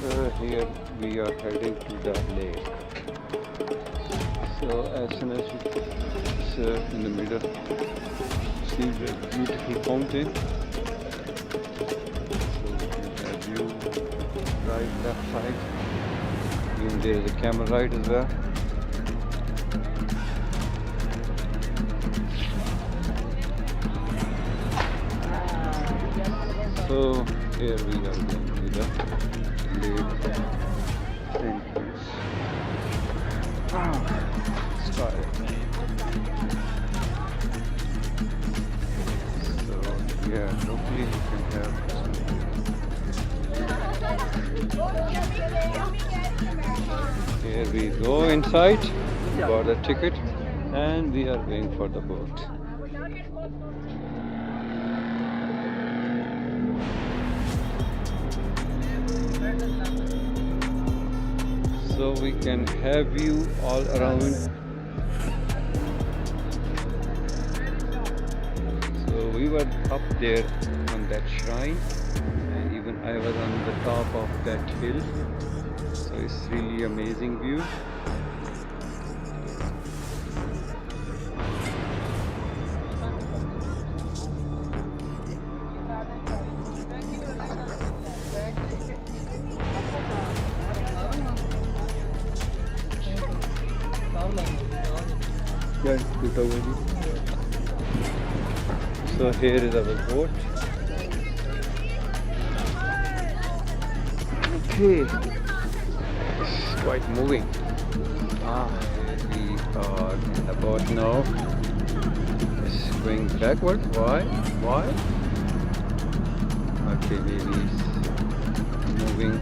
Here we are heading to the lake. So as soon as it's in the middle, see the beautiful fountain. So we can have view right, left side. Even there is a camera right as well. So here we are going to the lake entrance. Sky. So yeah, locally you can have. Here we go inside, bought a ticket, and we are going for the boat. So we can have view all around. So we were up there on that shrine, and even I was on the top of that hill. So it's really amazing view. So here is our boat. Okay, it's quite moving. Here we are in the boat now. It's going backward. Why? Okay, maybe it's moving.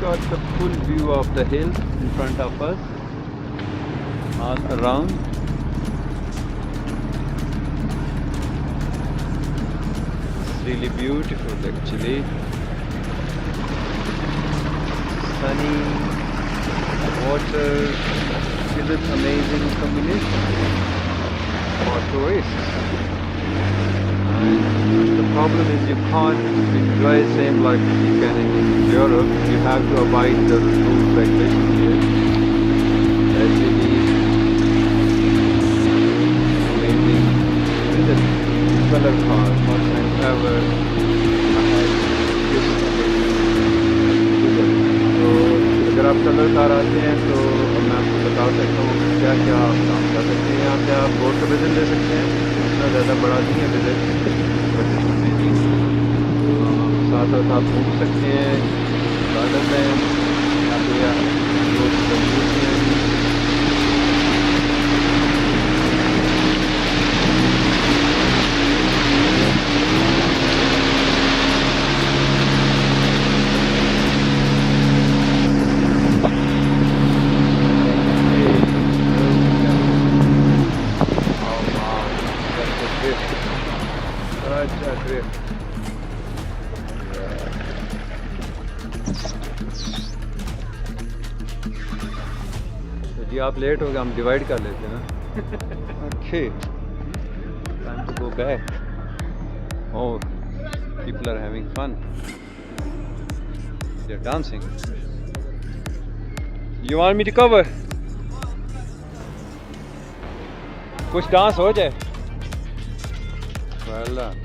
Got the full view of the hill in front of us, all around. It's really beautiful actually. Sunny water is an amazing combination for tourists. And the problem is you can't enjoy same like you can in Europe. You have to abide the rules regulations here. That's really amazing. This is a color car, first time ever I had this amazing. So अगर आप colour car आते हैं तो मैं आपको बता सकता हूँ क्या क्या आप काम कर सकते हैं। यहाँ पे आप बोट का विजिट ले सकते हैं, इतना ज़्यादा बड़ा नहीं है विजिट, साथ साथ आप घूम सकते हैं गार्डन में, यहाँ पे जी आप लेट हो गए, हम डिवाइड कर लेते हैं ना. Okay, time to go back. Oh, people are having fun. They're dancing. You want me to cover? कुछ डांस हो जाए. Well done.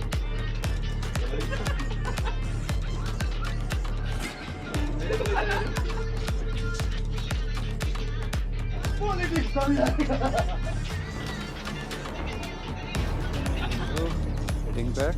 Heading back.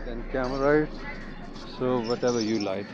Then camera right. So whatever you like.